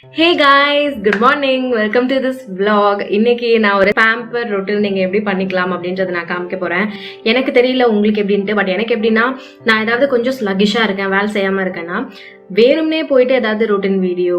Hey guys, good morning. Welcome to this vlog. இன்னைக்கு நான் ஒரு pamper routine நீங்க எப்படி பண்ணிக்கலாம் அப்படின்றத நான் காமிக்க போறேன். எனக்கு தெரியல உங்களுக்கு எப்படின்ட்டு, பட் எனக்கு எப்படின்னா நான் ஏதாவது கொஞ்சம் ஸ்லகிஷா இருக்கேன், வேலை செய்யாம இருக்கேன்னா வேணும்னே போயிட்டு ஏதாவது ரொட்டீன் வீடியோ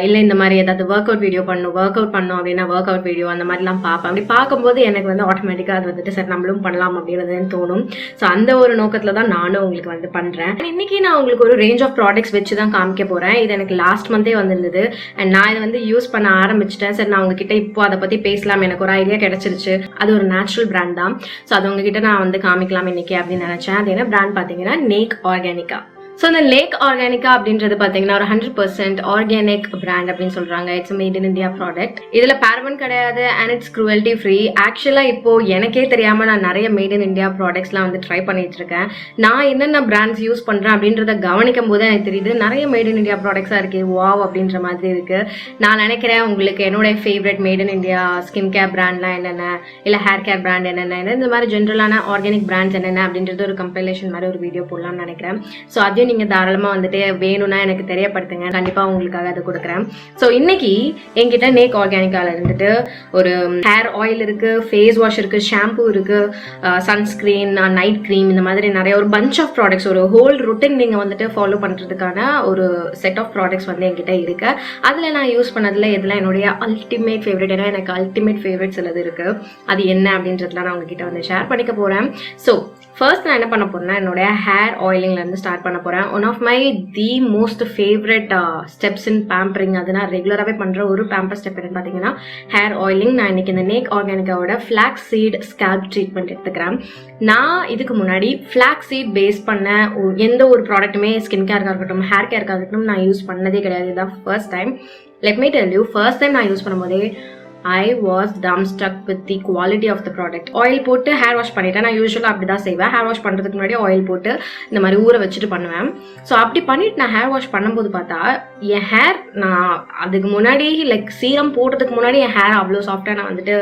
இல்லை இந்த மாதிரி ஏதாவது work out video work out பண்ணோம் அப்படின்னா ஒர்க் அவுட் வீடியோ அந்த மாதிரிலாம் பார்ப்பேன். அப்படி பார்க்கும்போது எனக்கு வந்து ஆட்டோமேட்டிக்காக அது வந்துட்டு சரி நம்மளும் பண்ணலாம் அப்படின்றதுன்னு தோணும். ஸோ அந்த ஒரு நோக்கத்தில் தான் நானும் உங்களுக்கு வந்து பண்ணுறேன். இன்னைக்கு நான் உங்களுக்கு ஒரு ரேஞ்ச் ஆஃப் ப்ராடக்ட்ஸ் வச்சு தான் காமிக்க போகிறேன். இது எனக்கு லாஸ்ட் மந்தே வந்திருந்தது அண்ட் நான் இதை வந்து யூஸ் பண்ண ஆரம்பிச்சிட்டேன். சரி நான் உங்ககிட்ட இப்போ அதை பற்றி பேசலாம், எனக்கு ஒரு ஐடியா கிடைச்சிருச்சு. அது ஒரு நேச்சுரல் பிராண்ட் தான். ஸோ அது உங்ககிட்ட நான் வந்து காமிக்கலாம் இன்னைக்கு அப்படின்னு நினச்சேன். அது என்ன பிராண்ட் பார்த்தீங்கன்னா Nakeorganica. ஸோ இந்த Nakeorganica அப்படின்றது பார்த்தீங்கன்னா ஒரு 100% ஆர்கானிக் பிராண்ட் அப்படின்னு சொல்றாங்க. It's made in India product. இதுல பேரபன் கிடையாது அண்ட் இட்ஸ் க்ரூவல்டி ஃப்ரீ. ஆக்சுவலா இப்போ எனக்கே தெரியாம நான் நிறைய மேட் இன் இந்தியா ப்ராடக்ட்ஸ்லாம் வந்து ட்ரை பண்ணிட்டு இருக்கேன். நான் என்னென்ன பிராண்ட்ஸ் யூஸ் பண்றேன் அப்படின்றத கவனிக்கும் போது எனக்கு தெரியுது நிறைய மேட் இன் இந்தியா ப்ராடக்ட்ஸா இருக்கு. வாவ் அப்படின்ற மாதிரி இருக்கு. நான் நினைக்கிறேன் உங்களுக்கு என்னோட favourite made in India skin care பிராண்ட்லாம் என்னென்ன, இல்லை ஹேர் கேர் பிராண்ட் என்னென்ன, இந்த மாதிரி ஜென்ரலான ஆர்கானிக் பிராண்ட்ஸ் என்னென்ன அப்படின்றது ஒரு கம்பைலேஷன் மாதிரி ஒரு வீடியோ போடலாம்னு நினைக்கிறேன். ஸோ அதையும் நீங்க தாராளமா வந்துட்டு வேணும்னா எனக்கு தெரியப்படுத்துங்க, கண்டிப்பா உங்களுக்காக அதை கொடுக்குறேன். ஸோ இன்னைக்கு என்கிட்ட Nakeorganicaல இருந்துட்டு ஒரு ஹேர் ஆயில் இருக்கு, ஃபேஸ் வாஷ் இருக்கு, ஷாம்பூ இருக்கு, சன்ஸ்கிரீன், நைட் கிரீம், இந்த மாதிரி நிறைய ஒரு பஞ்ச் ஆஃப் ப்ராடக்ட்ஸ், ஒரு ஹோல் ருட்டீன் நீங்க வந்துட்டு ஃபாலோ பண்றதுக்கான ஒரு செட் ஆஃப் ப்ராடக்ட்ஸ் வந்து என்கிட்ட இருக்கு. அதுல நான் யூஸ் பண்ணதுல இதெல்லாம் என்னுடைய அல்டிமேட் ஃபேவரட். ஏன்னா எனக்கு அல்டிமேட் ஃபேவரட் சிலது இருக்கு. அது என்ன அப்படின்றதுலாம் நான் உங்ககிட்ட வந்து ஷேர் பண்ணிக்க போறேன். ஸோ ஃபர்ஸ்ட் நான் என்ன பண்ண போறேன்னா என்னோட ஹேர் ஆயிலிங்ல இருந்து ஸ்டார்ட் பண்ண போறேன். One of my the most favourite steps in pampering, அது நான் ரெகுலராகவே பண்ற ஒரு பேம்பர் ஸ்டெப் என்னன்னு பார்த்தீங்கன்னா ஹேர் ஆயிலிங். நான் இன்னைக்கு இந்த Nakeorganicaவோட Flaxseed ஸ்கேல்ப் ட்ரீட்மெண்ட் எடுத்துக்கிறேன். நான் இதுக்கு முன்னாடி Flaxseed பேஸ் பண்ண எந்த ஒரு ப்ராடக்ட்டுமே ஸ்கின் கேருக்காக இருக்கட்டும் ஹேர் கேருக்காக இருக்கட்டும் நான் யூஸ் பண்ணதே கிடையாது. இதுதான் first time. Let me tell you, first time நான் யூஸ் பண்ணும்போதே I was dumbstruck with the quality of the product. Oil போட்டு ஹேர் வாஷ் பண்ணிட்டேன். நான் யூஸ்வலாக அப்படி தான் செய்வேன். ஹேர் வாஷ் பண்ணுறதுக்கு முன்னாடி ஆயில் போட்டு இந்த மாதிரி ஊற வச்சுட்டு பண்ணுவேன். ஸோ அப்படி பண்ணிட்டு நான் ஹேர் வாஷ் பண்ணும்போது பார்த்தா என் ஹேர், நான் அதுக்கு முன்னாடி லைக் சீரம் போடுறதுக்கு முன்னாடி என் ஹேர் அவ்வளோ சாஃப்டாக நான் வந்துட்டு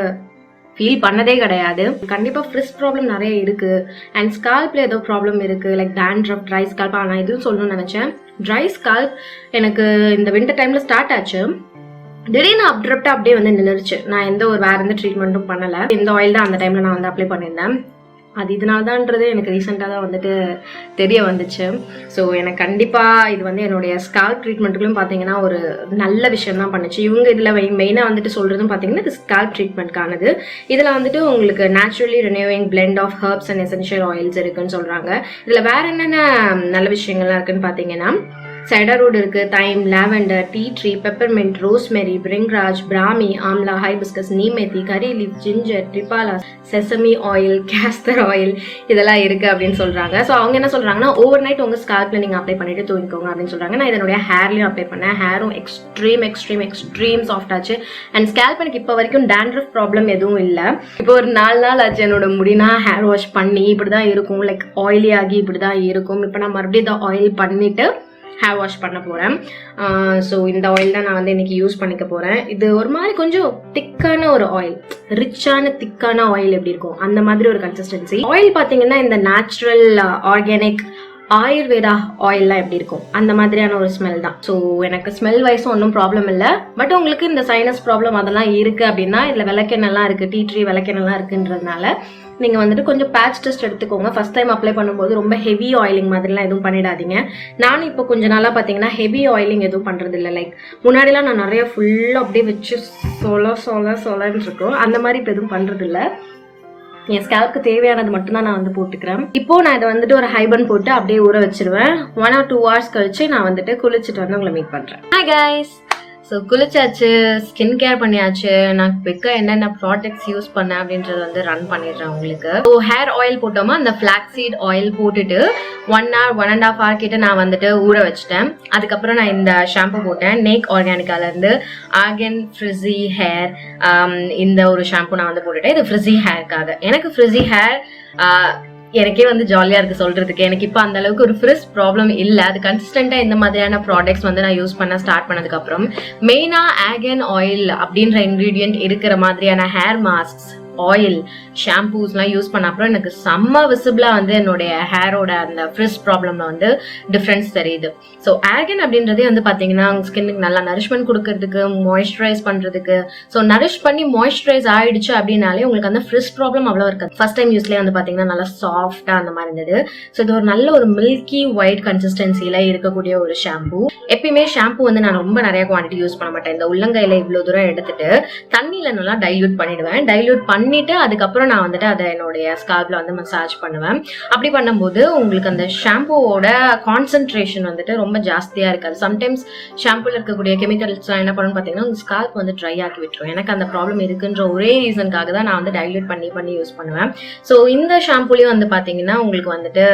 ஃபீல் பண்ணதே கிடையாது. கண்டிப்பாக ஃப்ரிஸ் ப்ராப்ளம் நிறைய இருக்கு அண்ட் ஸ்கால்ப்ல ஏதோ ப்ராப்ளம் இருக்கு, லைக் டேண்ட்ரஃப், ட்ரை ஸ்கால்ப். நான் இதுவும் சொல்லணும்னு நினச்சேன். ட்ரை ஸ்கால்ப் எனக்கு இந்த வின்டர் டைமில் ஸ்டார்ட் ஆச்சு. திடீர்னு அப்ரப்டா அப்படியே வந்து நின்றுச்சு. நான் வேற எந்த ட்ரீட்மெண்ட்டும் பண்ணல. இந்த ஆயில் தான் அந்த டைம்ல நான் வந்து அப்ளை பண்ணியிருந்தேன். அது இதனால்தான்றது எனக்கு ரீசெண்டாக தான் வந்துட்டு தெரிய வந்துச்சு. ஸோ எனக்கு கண்டிப்பாக இது வந்து என்னுடைய ஸ்கால்ப் ட்ரீட்மெண்ட்டுக்குள்ளும் பார்த்தீங்கன்னா ஒரு நல்ல விஷயம் தான் பண்ணுச்சு. இவங்க இதில் மெயினாக வந்துட்டு சொல்கிறதும் பார்த்தீங்கன்னா இது ஸ்கால்ப் ட்ரீட்மெண்ட்கானது. இதில் வந்துட்டு உங்களுக்கு naturally renewing blend of herbs and essential oils இருக்குன்னு சொல்கிறாங்க. இதில் வேற என்னென்ன நல்ல விஷயங்கள்லாம் இருக்குன்னு பார்த்தீங்கன்னா சைடர்வுட் இருக்கு, தைம், lavender, tea tree, peppermint, rosemary, bhringraj, Brahmi, amla, hibiscus, நீமெத்தி, கரி leaf, ginger, ட்ரிபாலா, sesame oil, castor oil இதெல்லாம் இருக்கு அப்படின்னு சொல்றாங்க. ஸோ அவங்க என்ன சொல்றாங்கன்னா ஓவர் நைட் உங்க ஸ்கால்ப்ல நீங்க அப்ளை பண்ணிட்டு தூங்கிக்கோங்க அப்படின்னு சொல்றாங்க. நான் இதனுடைய ஹேர்லயும் அப்ளை பண்ணேன். ஹேரும் எக்ஸ்ட்ரீம் சாஃப்ட் ஆச்சு அண்ட் ஸ்கால்ப் எனக்கு இப்போ வரைக்கும் டேண்ட்ரஃப் ப்ராப்ளம் எதுவும் இல்லை. இப்போ ஒரு 4 நாள் ஆச்சு என்னோட முடினா ஹேர் வாஷ் பண்ணி. இப்படிதான் இருக்கும், லைக் ஆயிலி ஆகி இப்படிதான் இருக்கும். இப்போ நான் மறுபடியும் இதை ஆயில் பண்ணிட்டு ஹேர் வாஷ் பண்ண போறேன். ஸோ இந்த ஆயில் தான் நான் வந்து இன்னைக்கு யூஸ் பண்ணிக்க போறேன். இது ஒரு மாதிரி கொஞ்சம் திக்கான ஒரு ஆயில், ரிச்சான திக்கான ஆயில் எப்படி இருக்கும் அந்த மாதிரி ஒரு கன்சிஸ்டன்சி. ஆயில் பார்த்தீங்கன்னா இந்த நேச்சுரல் ஆர்கானிக் ஆயுர்வேதா ஆயில்லாம் எப்படி இருக்கும் அந்த மாதிரியான ஒரு ஸ்மெல் தான். ஸோ எனக்கு ஸ்மெல் வைஸும் ஒன்றும் ப்ராப்ளம் இல்லை. பட் உங்களுக்கு இந்த சைனஸ் ப்ராப்ளம் அதெல்லாம் இருக்கு அப்படின்னா இதில் விளக்கெண்ணெல்லாம் இருக்கு, டீ ட்ரீ விளக்கெண்ணெல்லாம் இருக்குன்றதுனால நீங்கள் வந்துட்டு கொஞ்சம் பேட்ச் டெஸ்ட் எடுத்துக்கோங்க. ஃபர்ஸ்ட் டைம் அப்ளை பண்ணும்போது ரொம்ப ஹெவி ஆயிலிங் மாதிரிலாம் எதுவும் பண்ணிடாதீங்க. நானும் இப்போ கொஞ்ச நாளாக பார்த்தீங்கன்னா ஹெவி ஆயிலிங் எதுவும் பண்ணுறது இல்லை. லைக் முன்னாடிலாம் நான் நிறைய ஃபுல்லாக அப்படியே வச்சு சொலன்னு இருக்கும். அந்த மாதிரி இப்போ எதுவும் பண்ணுறது இல்லை. என் ஸ்கேல்ப்க்கு தேவையானது மட்டும்தான் நான் வந்து போட்டுக்கிறேன். இப்போ நான் இதை வந்துட்டு ஒரு ஹைபன் போட்டு அப்படியே ஊற வச்சிருவேன். 1 or 2 hours கழிச்சு நான் வந்துட்டு குளிச்சுட்டு வந்து உங்களை மீட் பண்றேன். Hi guys. ஸோ குளிச்சாச்சு, ஸ்கின் கேர் பண்ணியாச்சு. நான் குவிக்கா என்னென்ன ப்ராடக்ட்ஸ் யூஸ் பண்ணேன் அப்படின்றத வந்து ரன் பண்ணிடுறேன் உங்களுக்கு. ஸோ ஹேர் ஆயில் போட்டோமா அந்த ஃபிளாக்ஸீட் ஆயில் போட்டுட்டு 1 hour 1.5 hour கிட்ட நான் வந்துட்டு ஊற வச்சுட்டேன். அதுக்கப்புறம் நான் இந்த ஷாம்பு போட்டேன். Nakeorganica இருந்து ஆர்கன் ஃப்ரிஸி ஹேர் இந்த ஒரு ஷாம்பு நான் வந்து போட்டுட்டேன். இது ஃப்ரிஸி ஹேருக்காக. எனக்கு ஃப்ரிஸி ஹேர் எனக்கே வந்து ஜாலியா இருக்கு சொல்றதுக்கு. எனக்கு இப்போ அந்த அளவுக்கு ஒரு ஃப்ரிஸ் ப்ராப்ளம் இல்லை. அது கன்சிஸ்டண்டா இந்த மாதிரியான ப்ராடக்ட்ஸ் வந்து நான் யூஸ் பண்ண ஸ்டார்ட் பண்ணதுக்கு அப்புறம் மெயினா ஆர்கன் ஆயில் அப்படின்ற இன்கிரீடியன்ட் இருக்கிற மாதிரியான ஹேர் மாஸ்க்ஸ் ஆயில் ஷாம்பூஸ்லாம் யூஸ் பண்ண அப்புறம் எனக்கு செம்ம விசிபிளா வந்து என்னுடைய ஹேரோட அந்த ஃப்ரிஸ் ப்ராப்ளம்ல வந்து டிஃபரன்ஸ் தெரியுது. ஸோ ஆர்கன் அப்படின்றதே வந்து பாத்தீங்கன்னா உங்க ஸ்கின்னுக்கு நல்லா நரிஷ்மெண்ட் கொடுக்கறதுக்கு, மாய்ஸ்சரைஸ் பண்றதுக்கு. ஸோ நரிஷ் பண்ணி மாய்ஸ்சரைஸ் ஆயிடுச்சு அப்படின்னாலே உங்களுக்கு அந்த ஃப்ரிஸ் ப்ராப்ளம் அவ்வளோ இருக்காது. ஃபர்ஸ்ட் டைம் யூஸ்லேயே வந்து பாத்தீங்கன்னா நல்லா சாஃப்டா அந்த மாதிரி இருந்தது. ஸோ இது ஒரு நல்ல ஒரு மில்கி ஒயிட் கன்சிஸ்டன்சில இருக்கக்கூடிய ஒரு ஷாம்பூ. எப்பயுமே ஷாம்பூ வந்து நான் ரொம்ப நிறைய குவான்டிட்டி யூஸ் பண்ண மாட்டேன். இந்த உள்ளங்கையில இவ்வளவு தூரம் எடுத்துட்டு தண்ணியில நல்லா டைல்யூட் பண்ணிடுவேன். டைல்யூட் பண்ணிட்டு அதுக்கப்புறம் நான் வந்துட்டு அதை என்னுடைய ஸ்கால்ப்ல வந்து மசாஜ் பண்ணுவேன். அப்படி பண்ணும்போது உங்களுக்கு அந்த ஷாம்பூவோட கான்சென்ட்ரேஷன் வந்துட்டு ரொம்ப ஜாஸ்தியா இருக்காது. சம்டைம்ஸ் ஷாம்பூல இருக்கக்கூடிய கெமிக்கல்ஸ் என்ன பண்ணுன்னு பாத்தீங்கன்னா உங்க ஸ்கால்ப் வந்து ட்ரை ஆக்கி விட்டுரும். எனக்கு அந்த ப்ராப்ளம் இருக்குன்ற ஒரே ரீசனுக்காக தான் நான் வந்து டைல்யூட் பண்ணி யூஸ் பண்ணுவேன். ஸோ இந்த ஷாம்பூலையும் வந்து பாத்தீங்கன்னா உங்களுக்கு வந்துட்டு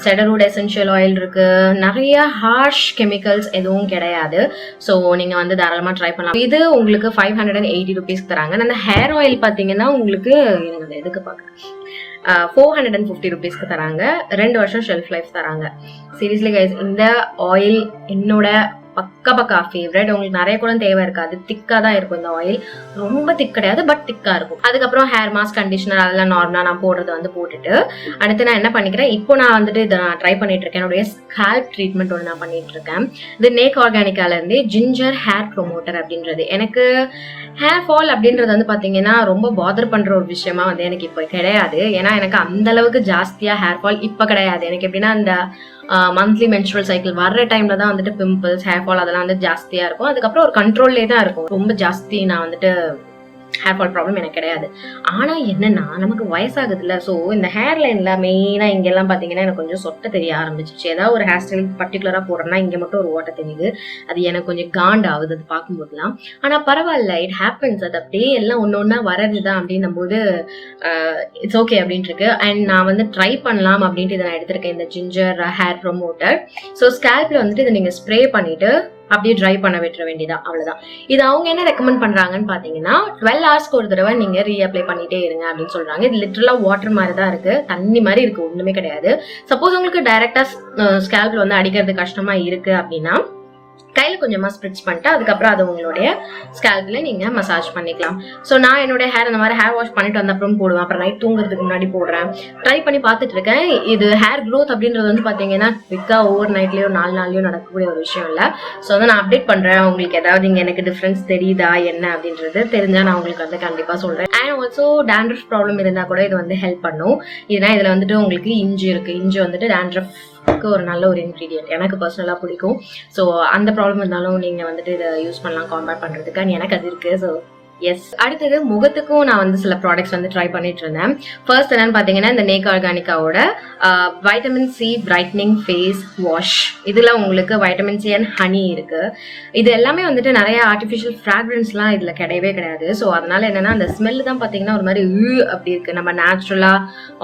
செடர்வுட் எசென்ஷியல் ஆயில் இருக்கு, நிறைய ஹார்ஷ் கெமிக்கல்ஸ் எதுவும் கிடையாது. ஸோ நீங்க வந்து தாராளமா ட்ரை பண்ணலாம். இது உங்களுக்கு 580 rupees தராங்க. அந்த ஹேர் ஆயில் பாத்தீங்கன்னா உங்களுக்கு எதுக்கு பாக்குறேன் 450 rupeesக்கு தராங்க. 2 வருஷம் ஷெல்ஃப் லைஃப் தராங்க. சீரியஸ்லி கைஸ், இந்த ஆயில் என்னோட பக்கா ஃபேவரட். உங்களுக்கு நிறைய கூட தேவை இருக்காது, திக்கா தான் இருக்கும். இந்த ஆயில் ரொம்ப திக் கிடையாது, பட் திக்கா இருக்கும். அதுக்கப்புறம் ஹேர் மாஸ்க், கண்டிஷனர் அதெல்லாம் நார்மலா நான் போடுறது வந்து போட்டுட்டு அடுத்து நான் என்ன பண்ணிக்கிறேன், இப்போ நான் வந்துட்டு இதை நான் ட்ரை பண்ணிட்டு இருக்கேன். என்னுடைய ஸ்கால்ப் ட்ரீட்மெண்ட் ஒன்று நான் பண்ணிட்டு இருக்கேன். இது நேக்ஆர்கானிக்கால இருந்து ஜிஞ்சர் ஹேர் ப்ரொமோட்டர் அப்படின்றது. எனக்கு ஹேர் ஃபால் அப்படின்றது வந்து பாத்தீங்கன்னா ரொம்ப பாதர் பண்ற ஒரு விஷயமா வந்து எனக்கு இப்போ கிடையாது. ஏன்னா எனக்கு அந்த அளவுக்கு ஜாஸ்தியா ஹேர் ஃபால் இப்ப கிடையாது. எனக்கு எப்படின்னா அந்த மந்த்லி மென்ஸ்ட்ரல் சைக்கிள் வர்ற டைம்ல தான் வந்துட்டு பிம்பிள்ஸ், ஹேர் ஃபால் அதெல்லாம் வந்து ஜாஸ்தியா இருக்கும். அதுக்கப்புறம் ஒரு கண்ட்ரோல்லே தான் இருக்கும். ரொம்ப ஜாஸ்தி நான் வந்துட்டு ஹேர் ஃபால் ப்ராப்ளம் எனக்கு கிடையாது. ஆனா என்னன்னா நமக்கு வயசாகுதுல்ல. ஸோ இந்த ஹேர் லைன்ல மெயினா இங்க எல்லாம் பாத்தீங்கன்னா எனக்கு கொஞ்சம் சொட்ட தெரிய ஆரம்பிச்சிச்சு. ஏதாவது ஒரு ஹேர் ஸ்டைல் பர்டிகுலரா போடுறேன்னா இங்க மட்டும் ஒரு ஓட்ட தெரியுது. அது எனக்கு கொஞ்சம் காண்ட் ஆகுது அது பார்க்கும்போதுலாம். ஆனா பரவாயில்ல, இட் ஹேப்பன்ஸ். அது அப்படியே எல்லாம் ஒன்னொன்னா வரதுதான் அப்படின்னும் போது இட்ஸ் ஓகே அப்படின்ட்டு இருக்கு. அண்ட் நான் வந்து ட்ரை பண்ணலாம் அப்படின்ட்டு இதை நான் எடுத்திருக்கேன், இந்த ஜிஞ்சர் ஹேர் ப்ரொமோட்டர். ஸோ ஸ்கேல்ப்ல வந்துட்டு இதை நீங்க ஸ்ப்ரே பண்ணிட்டு அப்படியே ட்ரை பண்ண விட்டுற வேண்டியதான், அவ்வளவுதான். இது அவங்க என்ன ரெக்கமெண்ட் பண்றாங்கன்னு பாத்தீங்கன்னா 12 hours ஒரு தடவை நீங்க ரீஅப்ளை பண்ணிட்டே இருங்க அப்படின்னு சொல்றாங்க. இது லிட்டரலா வாட்டர் மாதிரி தான் இருக்கு, தண்ணி மாதிரி இருக்கு, ஒண்ணுமே கிடையாது. சப்போஸ் உங்களுக்கு டைரக்டா ஸ்கேல்ப்ல வந்து அடிக்கிறது கஷ்டமா இருக்கு அப்படின்னா கையில கொஞ்சமா ஸ்ப்ரிட்ச் பண்ணிட்டு அதுக்கப்புறம் அது உங்களுடைய ஸ்கேல்ப்ல நீங்க மசாஜ் பண்ணிக்கலாம். ஸோ நான் என்னுடைய ஹேர் அந்த மாதிரி ஹேர் வாஷ் பண்ணிட்டு வந்த அப்புறம் போடுவேன். அப்புறம் நைட் தூங்குறதுக்கு முன்னாடி போடுறேன். ட்ரை பண்ணி பார்த்துட்டு இருக்கேன். இது ஹேர் க்ரோத் அப்படின்றது வந்து பாத்தீங்கன்னா குவிக்கா ஓவர் நைட்லயோ 4 நாள்லயோ நடக்கக்கூடிய ஒரு விஷயம் இல்லை. ஸோ வந்து நான் அப்டேட் பண்றேன். உங்களுக்கு ஏதாவது இங்க எனக்கு டிஃபரன்ஸ் தெரியுதா என்ன அப்படின்றது தெரிஞ்சா நான் உங்களுக்கு வந்து கண்டிப்பா சொல்றேன். அண்ட் ஆல்சோ டேண்ட்ரஃப் ப்ராப்ளம் இருந்தா கூட இது வந்து ஹெல்ப் பண்ணும். இதுனா இதுல வந்துட்டு உங்களுக்கு இஞ்சி இருக்கு. இஞ்சி வந்துட்டு டேண்ட்ரஃப் ஒரு நல்ல ஒரு இன்கிரீடியன்ட், எனக்கு பர்சனலா பிடிக்கும். ஸோ அந்த ப்ராப்ளம் இருந்தாலும் நீங்க வந்துட்டு இதை யூஸ் பண்ணலாம் காம்பேர் பண்றதுக்கு. அண்ட் எனக்கு அது இருக்கு. So yes. அடுத்தது முகத்துக்கும் நான் வந்து சில ப்ராடக்ட்ஸ் வந்து ட்ரை பண்ணிட்டு இருந்தேன். ஃபர்ஸ்ட் என்னன்னு பாத்தீங்கன்னா இந்த நேக்ஆர்கானிக்காவோட vitamin C brightening face wash. இதுல உங்களுக்கு வைட்டமின் சி அண்ட் ஹனி இருக்கு. இது எல்லாமே வந்துட்டு நிறைய ஆர்டிஃபிஷியல் ஃப்ராக்ரன்ஸ்லாம் இதுல கிடையவே கிடையாது. ஸோ அதனால என்னன்னா அந்த ஸ்மெல் தான் பாத்தீங்கன்னா ஒரு மாதிரி அப்படி இருக்கு. நம்ம நேச்சுரலா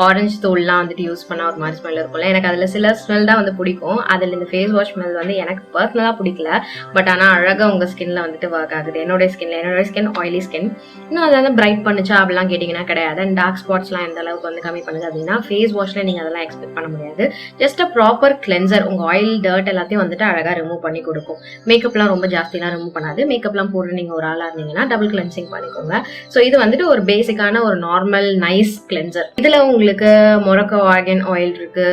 ஆரஞ்சு தோல்லாம் வந்துட்டு யூஸ் பண்ணா ஒரு மாதிரி ஸ்மெல் இருக்கும்ல. எனக்கு அதுல சில ஸ்மெல் தான் வந்து பிடிக்கும். அதுல இந்த ஃபேஸ் வாஷ் ஸ்மெல் வந்து எனக்கு பர்சனலா பிடிக்கல. பட் ஆனா அழகா உங்க ஸ்கின்ல வந்துட்டு ஒர்க் ஆகுது. என்னோட ஸ்கின் ஆயிலி ஸ்கின். இன்னும் அதை வந்து பிரைட் பண்ணுச்சா அப்படிலாம் கேட்டீங்கன்னா கிடையாது. அண்ட் டார்க் ஸ்பாட்ஸ்லாம் எந்த அளவுக்கு வந்து கம்மி பண்ணுது அப்படின்னா ஃபேஸ் வாஷ்ல நீங்க அதெல்லாம் எக்ஸ்பெக்ட் பண்ண முடியாது. ஜஸ்ட் அ ப்ராப்பர் கிளென்சர் உங்க ஆயில் டர்ட் எல்லாத்தையும் வந்துட்டு அழகா ரிமூவ் பண்ணி கொடுக்கும். மேக்கப்லாம் ரொம்ப ஜாஸ்தியெல்லாம் ரிமூவ் பண்ணாது. மேக்கப்லாம் போட்டு நீங்க ஒரு ஆளா இருந்தீங்கன்னா டபுள் கிளென்சிங் பண்ணிக்கோங்க. ஸோ இது வந்துட்டு ஒரு பேசிக்கான ஒரு நார்மல் நைஸ் கிளென்சர். இதுல உங்களுக்கு மொரக்கோ ஆர்கன் ஆயில் இருக்கு,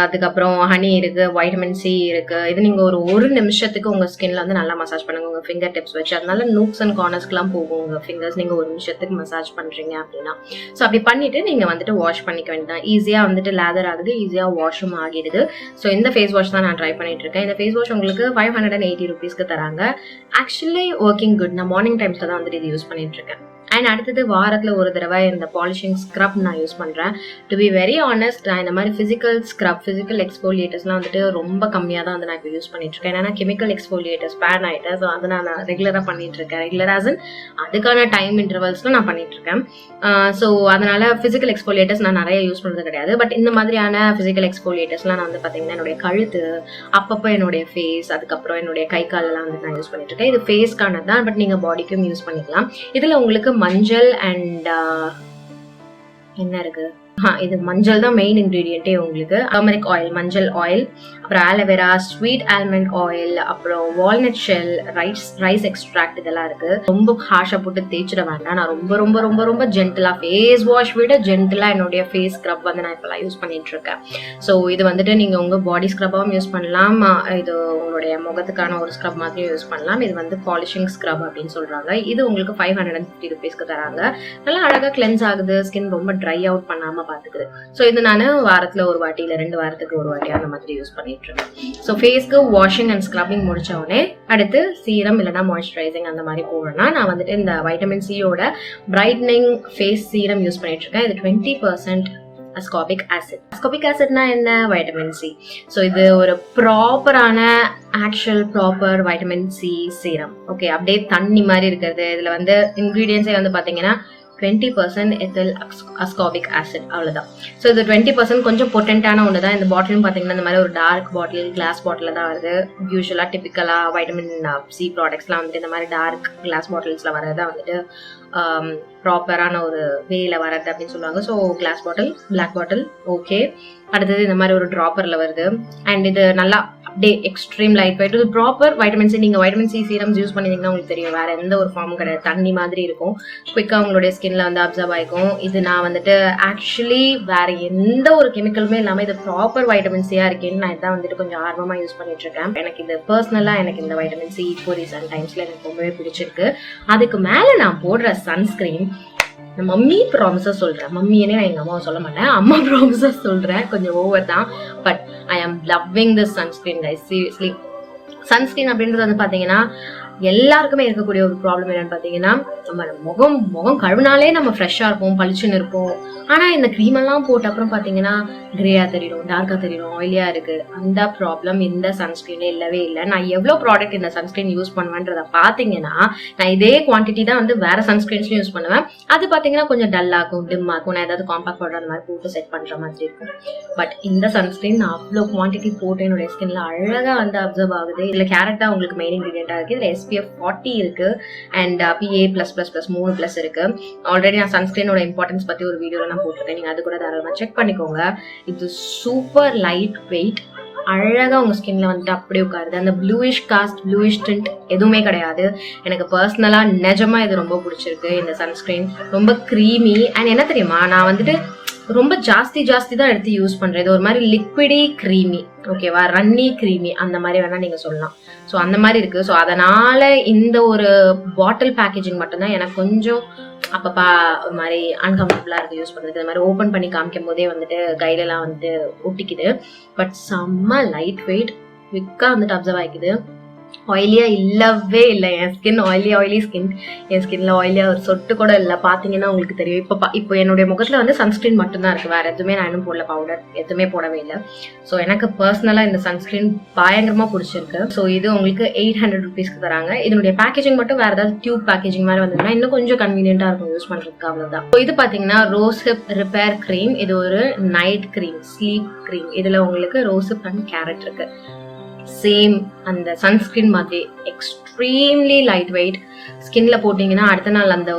அதுக்கப்புறம் ஹனி இருக்கு, வைட்டமின் சி இருக்கு. இது நீங்க ஒரு நிமிஷத்துக்கு உங்க ஸ்கின்ல வந்து நல்லா மசாஜ் பண்ணுங்க உங்க ஃபிங்கர் டிப்ஸ் வச்சு. அதனால நூக்ஸ் அண்ட் கார்னர்ஸ்க்குலாம் போகும் உங்க ஃபிங்கர்ஸ் நீங்க ஒரு நிமிஷத்துக்கு மசாஜ் பண்றீங்க அப்படின்னா. ஸோ அப்படி பண்ணிட்டு நீங்க வந்துட்டு வாஷ் பண்ணிக்க வேண்டியதான். ஈஸியா வந்துட்டு லேதர் ஆகுது, ஈஸியா வாஷும் ஆகிடுது. ஸோ இந்த ஃபேஸ் வாஷ் தான் நான் ட்ரை பண்ணிட்டு இருக்கேன். இந்த ஃபேஸ் வாஷ் உங்களுக்கு 580 rupeesக்கு தராங்க. Actually working good. நான் மார்னிங் டைம்ஸ்ல தான் வந்துட்டு இது யூஸ் பண்ணிட்டு இருக்கேன். அண்ட் அடுத்தது வாரத்துல ஒரு தடவை இந்த பாலிஷிங் ஸ்க்ரப் நான் யூஸ் பண்றேன். டு பி வெரி ஆனஸ்ட், நான் இந்த மாதிரி பிசிக்கல் ஸ்க்ரப், பிசிக்கல் எக்ஸ்போலியேட்டர்ஸ்லாம் வந்துட்டு ரொம்ப கம்மியா தான் வந்து நான் இப்போ யூஸ் பண்ணிட்டு இருக்கேன். ஏன்னா கெமிக்கல் எக்ஸ்போலியேட்டர்ஸ் பேன் ஆயிட்டு, ஸோ அதை நான் ரெகுலரா பண்ணிட்டு இருக்கேன். ரெகுலராக அதுக்கான டைம் இன்டர்வல்ஸ்ல நான் பண்ணிட்டு இருக்கேன். ஸோ அதனால பிசிக்கல் எக்ஸ்போலியேட்டர்ஸ் நான் நிறைய யூஸ் பண்றது கிடையாது. பட் இந்த மாதிரியான பிசிக்கல் எக்ஸ்போலியேட்டர்ஸ்லாம் நான் வந்து பாத்தீங்கன்னா என்னுடைய கழுத்து, அப்பப்போ என்னுடைய ஃபேஸ், அதுக்கப்புறம் என்னுடைய கை காலெல்லாம் வந்து நான் யூஸ் பண்ணிட்டு இருக்கேன். இது ஃபேஸ்க்கானது தான், பட் நீங்க பாடிக்கும் யூஸ் பண்ணிக்கலாம். இதுல உங்களுக்கு மஞ்சள் அண்ட் என்ன இருக்கு, இது மஞ்சள் தான் மெயின் இன்கிரீடியன்ட்டே உங்களுக்கு. டர்மரிக் ஆயில், மஞ்சள் ஆயில், அப்புறம் ஆலோவேரா, ஸ்வீட் ஆல்மண்ட் ஆயில், அப்புறம் வால்நட் ஷெல், ரைஸ் எக்ஸ்ட்ராக்ட் இதெல்லாம் இருக்கு. ரொம்ப ஹார்ஷா போட்டு தேய்ச்சிட வேண்டாம். நான் ரொம்ப ரொம்ப ரொம்ப ரொம்ப ஜென்டிலா, ஃபேஸ் வாஷ் விட ஜென்டிலா என்னுடைய ஃபேஸ் ஸ்க்ரப் வந்து நான் இப்பெல்லாம் யூஸ் பண்ணிட்டு இருக்கேன். ஸோ இது வந்துட்டு நீங்க உங்க பாடி ஸ்க்ரப்பாகவும் யூஸ் பண்ணலாம், இது உங்களுடைய முகத்துக்கான ஒரு ஸ்க்ரப் மாதிரியும் யூஸ் பண்ணலாம். இது வந்து பாலிஷிங் ஸ்க்ரப் அப்படின்னு சொல்றாங்க. இது உங்களுக்கு 550 rupeesக்கு தராங்க. நல்லா அழகா கிளென்ஸ் ஆகுது, ஸ்கின் ரொம்ப ட்ரை அவுட் பண்ணாம பாத்துக்குது. ஸோ இது நான் வாரத்துல ஒரு வாட்டி இல்ல 2 வாரத்துக்கு ஒரு வாட்டி அந்த மாதிரி யூஸ் பண்ணிட்டு இருக்கேன். ஸோ ஃபேஸ்க்கு வாஷிங் அண்ட் ஸ்க்ரப்பிங் முடிச்ச உடனே அடுத்து சீரம் இல்லைன்னா மாய்ஸ்சரைசிங் அந்த மாதிரி போடணும்னா நான் வந்துட்டு இந்த வைட்டமின் சியோட பிரைட்னிங் ஃபேஸ் சீரம் யூஸ் பண்ணிட்டு இருக்கேன். இது 20% அஸ்கார்பிக் ஆசிட். அஸ்கார்பிக் ஆசிட்னா என்ன? Vitamin C. ஸோ இது ஒரு ப்ராப்பரான proper vitamin C serum. Okay, அப்படியே தண்ணி மாதிரி இருக்கிறது. இதுல வந்து இன்கிரீடியன்ஸே வந்து பாத்தீங்கன்னா 20% எத்தில் அஸ்கார்பிக் ஆசிட், அவ்வளவுதான். ஸோ இது 20% கொஞ்சம் பொட்டன்டான ஒன்று தான். இந்த பாட்டிலும் பார்த்தீங்கன்னா இந்த மாதிரி ஒரு டார்க் பாட்டில், கிளாஸ் பாட்டில் தான் வருது. யூஸ்வலாக டிபிக்கலாக வைட்டமின் சி ப்ராடக்ட்ஸ்லாம் வந்துட்டு இந்த மாதிரி டார்க் கிளாஸ் பாட்டில்ஸில் வரதான் வந்துட்டு ப்ராப்பரான ஒரு வேல வரது அப்படின்னு சொல்லுவாங்க. ஸோ கிளாஸ் பாட்டில், பிளாக் பாட்டில், ஓகே. அடுத்தது இந்த மாதிரி ஒரு ட்ராப்பர்ல வருது. அண்ட் இது நல்லா அப்படியே எக்ஸ்ட்ரீம் லைட் வெயிட். இது ப்ராப்பர் வைட்டமின் சி. நீங்க வைட்டமின் சி சீரம்ஸ் யூஸ் பண்ணிங்கன்னா உங்களுக்கு தெரியும், வேற எந்த ஒரு ஃபார்மும் கிடையாது. தண்ணி மாதிரி இருக்கும், குயிக்கா உங்களுடைய ஸ்கின்ல வந்து அப்சர்வ் ஆயிக்கும். இது நான் வந்துட்டு ஆக்சுவலி வேற எந்த ஒரு கெமிக்கலுமே இல்லாம இது ப்ராப்பர் வைட்டமின் சியா இருக்கேன்னு நான் இதான் வந்துட்டு கொஞ்சம் ஆர்வமா யூஸ் பண்ணிட்டு இருக்கேன். எனக்கு இது பர்சனலா எனக்கு இந்த வைட்டமின் சி இப்போ ரீசன்ட் டைம்ஸ்ல எனக்கு ரொம்பவே பிடிச்சிருக்கு. அதுக்கு மேல நான் போடுற சன்ஸ்கிரீன் மம்மி ப்ராமிஸா சொல்றேன். மம்மியே நான் எங்க அம்மாவை சொல்ல மாட்டேன், அம்மா ப்ராமிஸா சொல்றேன். கொஞ்சம் ஓவர் தான், பட் ஐ ஆம் loving this sunscreen guys. Seriously sunscreen அப்படின்றது வந்து பாத்தீங்கன்னா எல்லாருக்குமே இருக்கக்கூடிய ஒரு ப்ராப்ளம் என்னன்னு பாத்தீங்கன்னா, நம்ம முகம் கழுவினாலே நம்ம ஃப்ரெஷ்ஷா இருப்போம், பளிச்சுன்னு இருப்போம். ஆனா இந்த கிரீம் எல்லாம் போட்ட அப்புறம் பாத்தீங்கன்னா கிரேயா தெரியும், டார்க்கா தெரியும், ஆயிலியா இருக்கு. அந்த ப்ராப்ளம் இந்த சன்ஸ்கிரீன்ல இல்லவே இல்லை. நான் எவ்வளவு ப்ராடக்ட் இந்த சன்ஸ்கிரீன் யூஸ் பண்ணுவேன்றத பாத்தீங்கன்னா, நான் இதே குவான்டிட்டி தான் வந்து வேற சன்ஸ்கிரீன்ஸ்லயும் யூஸ் பண்ணுவேன். அது பாத்தீங்கன்னா கொஞ்சம் டல்லாகும், டிம் ஆகும். நான் ஏதாவது காம்பாக்ட் பவுடர் அந்த மாதிரி போட்டு செட் பண்ற மாதிரி இருக்கும். பட் இந்த சன்ஸ்கிரீன் நான் அவ்வளவு குவான்டிட்டி போட்டு என்னுடைய ஸ்கின்ல அழகா வந்து அப்சர்வ் ஆகுது. இதுல கேரட் தான் உங்களுக்கு மெயின் இன்கிரிடியன்டா இருக்கு. இதுல SPF 40 இருக்கு அண்ட் PA+++3+ இருக்கு. ஆல்ரெடி நான் சன்ஸ்கிரீனோட இம்பார்ட்டன்ஸ் பத்தி ஒரு வீடியோல நான் போட்டிருக்கேன், நீங்க அது கூட தாராளமா செக் பண்ணிக்கோங்க. இது சூப்பர் லைட் வெயிட், அழகா உங்க ஸ்கின்ல வந்துட்டு அப்படியே உட்காருது. அந்த ப்ளூயிஷ் காஸ்ட், ப்ளூயிஷ் டிண்ட் எதுவுமே கிடையாது. எனக்கு பர்சனலா நிஜமா இது ரொம்ப பிடிச்சிருக்கு. இந்த சன்ஸ்கிரீன் ரொம்ப க்ரீமி அண்ட் என்ன தெரியுமா, நான் வந்துட்டு ரொம்ப ஜாஸ்தி தான் எடுத்து யூஸ் பண்றேன். இது ஒரு மாதிரி லிக்விடி க்ரீமி, ஓகேவா, ரன்னி க்ரீமி அந்த மாதிரி வேணா நீங்க சொல்லலாம். ஸோ அந்த மாதிரி இருக்கு. ஸோ அதனால இந்த ஒரு பாட்டில் பேக்கேஜிங் மட்டும்தான் எனக்கு கொஞ்சம் அப்பப்பா ஒரு மாதிரி அன்கம்ஃபர்டபுளா இருக்கு யூஸ் பண்றது. இந்த மாதிரி ஓப்பன் பண்ணி காமிக்கும் போதே வந்துட்டு கையிலலாம் வந்துட்டு ஒட்டிக்குது. பட் செம்ம லைட் வெயிட், குவிக்கா வந்துட்டு அப்சர்வ் ஆகிக்குது. ஆயிலியா இல்லவே இல்லை. என் ஸ்கின் ஆயிலி ஸ்கின். என் ஸ்கின்ல ஆயிலியா ஒரு சொட்டு கூட இல்லை. பாத்தீங்கன்னா உங்களுக்கு தெரியும். இப்போ என்னுடைய முகத்துல வந்து சன்ஸ்கிரீன் மட்டும்தான் இருக்கு, வேற எதுவுமே நான் இன்னும் போடல, பவுடர் எதுவுமே போடவே இல்லை. ஸோ எனக்கு பர்சனலா இந்த சன்ஸ்கிரீன் பயங்கரமா பிடிச்சிருக்கு. ஸோ இது உங்களுக்கு 800 rupeesக்கு தராங்க. இதனுடைய பேக்கேஜிங் மட்டும் வேற ஏதாவது டியூப் பேக்கேஜிங் மாதிரி வந்ததுன்னா இன்னும் கொஞ்சம் கன்வீனியன்டா இருக்கும் யூஸ் பண்றதுக்கு, அவ்வளவுதான். இது பாத்தீங்கன்னா ரோஸ்ஹிப் ரிப்பேர் கிரீம். இது ஒரு நைட் கிரீம், ஸ்லீப் கிரீம். இதுல உங்களுக்கு ரோஸ்ஹிப் அண்ட் கேரட் இருக்கு. சேம் அந்த சன்ஸ்கிரீன் மாதிரி எக்ஸ்ட்ரீம்லி லைட் வெயிட். ஸ்கின்ல போட்டீங்கன்னா அடுத்த நாள் அந்த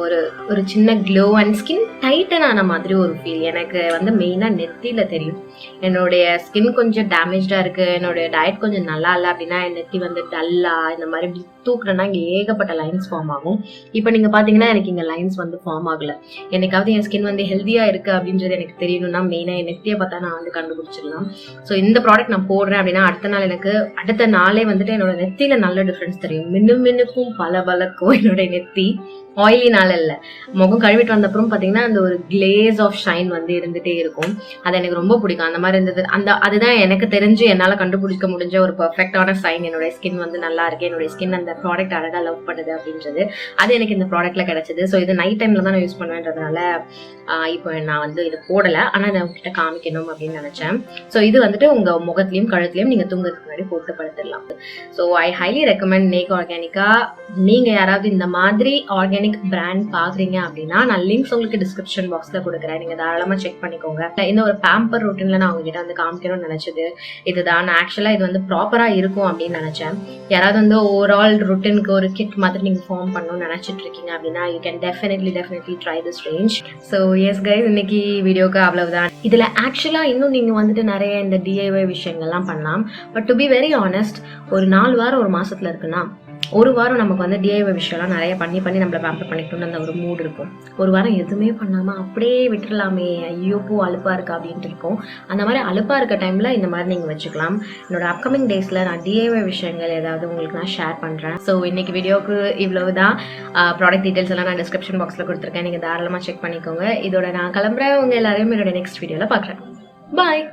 ஒரு சின்ன க்ளோ அண்ட் ஸ்கின் டைட்டன் ஆன மாதிரி ஒரு ஃபீல் எனக்கு வந்து மெயினா நெத்தியில தெரியும். என்னுடைய ஸ்கின் கொஞ்சம் டேமேஜா இருக்கு, என்னுடைய டயட் கொஞ்சம் நல்லா இல்லை அப்படின்னா என் நெத்தி வந்து டல்லா இந்த மாதிரி தூக்குறேன்னா இங்க ஏகப்பட்ட லைன்ஸ் ஃபார்ம் ஆகும். இப்போ நீங்க பாத்தீங்கன்னா எனக்கு இங்க லைன்ஸ் வந்து ஃபார்ம் ஆகல. என்னைக்காவது என் ஸ்கின் வந்து ஹெல்தியா இருக்கு அப்படின்றது எனக்கு தெரியணும்னா மெயினா என் நெத்தியை பார்த்தா நான் வந்து கண்டுபிடிச்சிடலாம். ஸோ இந்த ப்ராடக்ட் நான் போடுறேன் அப்படின்னா அடுத்த நாளே வந்துட்டு என்னோட நெத்தியில நல்ல டிஃபரன்ஸ் தெரியும். மின்னுக்கும் பலக்கும் என்னோட நெத்தி ஆயிலினால இல்ல, முகம் கழுவிட்டு வந்த அப்புறம் பாத்தீங்கன்னா அந்த ஒரு கிளேஸ் ஆஃப் ஷைன் வந்து இருந்துட்டே இருக்கும். அது எனக்கு ரொம்ப பிடிக்கும். அந்த மாதிரி இருந்தது. அதுதான் எனக்கு தெரிஞ்சு என்னால கண்டுபிடிக்க முடிஞ்ச ஒரு பெர்ஃபெக்டான சைன். என்னோட ஸ்கின் வந்து நல்லா இருக்கு, என்னோட ஸ்கின் அந்த ப்ராடக்ட் அழகா லவ் பண்ணுது அப்படின்றது அது எனக்கு இந்த ப்ராடக்ட்ல கிடைச்சது. ஸோ இது நைட் டைம்ல தான் நான் யூஸ் பண்ணுவேன்றதுனால இப்போ நான் வந்து இது போடல, ஆனா நான் உங்ககிட்ட காமிக்கணும் அப்படின்னு நினைச்சேன். ஸோ இது வந்துட்டு உங்க முகத்திலயும் கழுத்துலயும் நீங்க தூங்குறதுக்கு முன்னாடி போட்டு படுத்துடலாம். So I highly recommend Nakeorganica. நீங்க யாராவது இந்த மாதிரி ஆர்கானிக் பிராண்ட் பாக்குறீங்க அப்படின்னா நான் லிங்க்ஸ் உங்களுக்கு டிஸ்கிரிப்ஷன் பாக்ஸ்ல கொடுக்குறேன், நீங்க தாராளமா செக் பண்ணிக்கோங்க. இந்த ஒரு பேம்பர் ரொட்டீன்ல நான் உங்ககிட்ட வந்து காமிக்கணும்னு நினைச்சது இதுதான். ஆக்சுவலா இது வந்து ப்ராப்பரா இருக்கும் அப்படின்னு நினைச்சேன். யாராவது வந்து ஓவரால் ரொட்டீனுக்கு ஒரு கிட் மாதிரி நீங்க ஃபார்ம் பண்ணணும்னு நினைச்சிட்டு இருக்கீங்க அப்படின்னா you can definitely try this range. So S guys, இன்னைக்கு வீடியோக்கு அவ்வளவுதான். இதுல ஆக்சுவலா இன்னும் நீங்க வந்துட்டு நிறைய இந்த DIY விஷயங்கள்லாம் பண்ணலாம். But to be very honest, ஒரு 4 வாரம் ஒரு மாசத்துல இருக்குன்னா ஒரு வாரம் நமக்கு வந்து DIY விஷயம்லாம் நிறைய பண்ணி நம்மளை பேம்பர் பண்ணிக்கணும்னு அந்த ஒரு மூட் இருக்கும். ஒரு வாரம் எதுவுமே பண்ணாமல் அப்படியே விட்டுடலாமே, ஐயோ பூ அலுப்பா இருக்கா அப்படின்ட்டு இருக்கும். அந்த மாதிரி அலுப்பா இருக்க டைம்ல இந்த மாதிரி நீங்கள் வச்சுக்கலாம். என்னோட அப்கமிங் டேஸில் நான் DIY விஷயங்கள் ஏதாவது உங்களுக்கு நான் ஷேர் பண்ணுறேன். ஸோ இன்னைக்கு வீடியோக்கு இவ்வளவுதான். ப்ராடக்ட் டீட்டெயில்ஸ் எல்லாம் நான் டிஸ்கிரிப்ஷன் பாக்ஸில் கொடுத்துருக்கேன், நீங்கள் தாராளமாக செக் பண்ணிக்கோங்க. இதோட நான் கிளம்புறேன். உங்கள் எல்லாரையும் என்னோட நெக்ஸ்ட் வீடியோவில் பார்க்குறேன். பாய்.